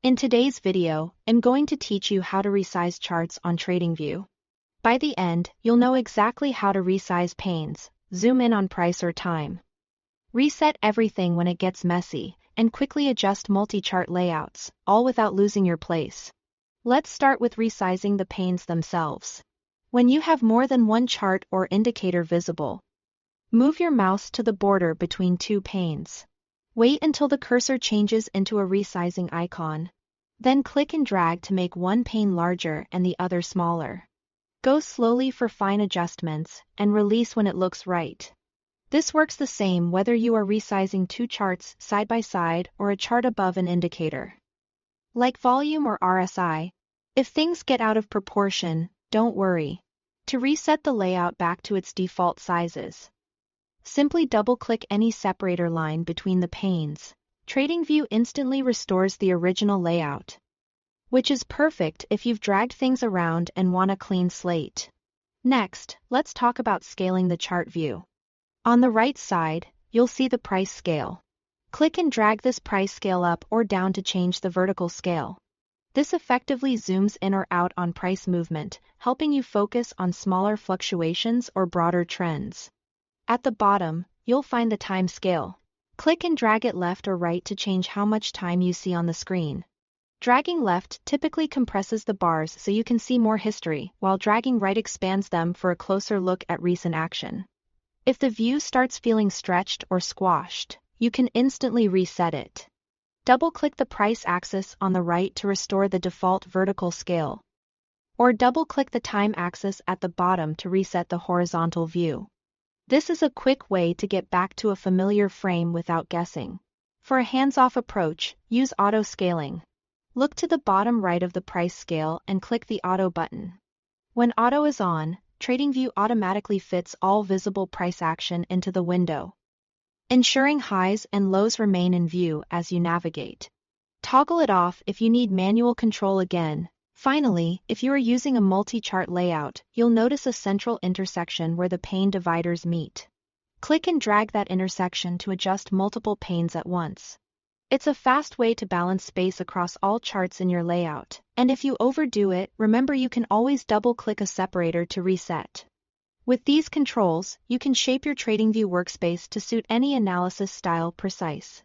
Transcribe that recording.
In today's video, I'm going to teach you how to resize charts on Tradingview. By the end, you'll know exactly how to resize panes, zoom in on price or time, reset everything when it gets messy, and quickly adjust multi-chart layouts, all without losing your place. Let's start with resizing the panes themselves. When you have more than one chart or indicator visible, move your mouse to the border between two panes. Wait until the cursor changes into a resizing icon. Then click and drag to make one pane larger and the other smaller. Go slowly for fine adjustments and release when it looks right. This works the same whether you are resizing two charts side by side or a chart above an indicator, like volume or RSI. If things get out of proportion, don't worry. To reset the layout back to its default sizes, simply double-click any separator line between the panes. Tradingview instantly restores the original layout, which is perfect if you've dragged things around and want a clean slate. Next, let's talk about scaling the chart view. On the right side, you'll see the price scale. Click and drag this price scale up or down to change the vertical scale. This effectively zooms in or out on price movement, helping you focus on smaller fluctuations or broader trends. At the bottom, you'll find the time scale. Click and drag it left or right to change how much time you see on the screen. Dragging left typically compresses the bars so you can see more history, while dragging right expands them for a closer look at recent action. If the view starts feeling stretched or squashed, you can instantly reset it. Double-click the price axis on the right to restore the default vertical scale, or double-click the time axis at the bottom to reset the horizontal view. This is a quick way to get back to a familiar frame without guessing. For a hands-off approach, use auto scaling. Look to the bottom right of the price scale and click the Auto button. When Auto is on, Tradingview automatically fits all visible price action into the window, ensuring highs and lows remain in view as you navigate. Toggle it off if you need manual control again. Finally, if you are using a multi-chart layout, you'll notice a central intersection where the pane dividers meet. Click and drag that intersection to adjust multiple panes at once. It's a fast way to balance space across all charts in your layout, and if you overdo it, remember you can always double-click a separator to reset. With these controls, you can shape your Tradingview workspace to suit any analysis style precise.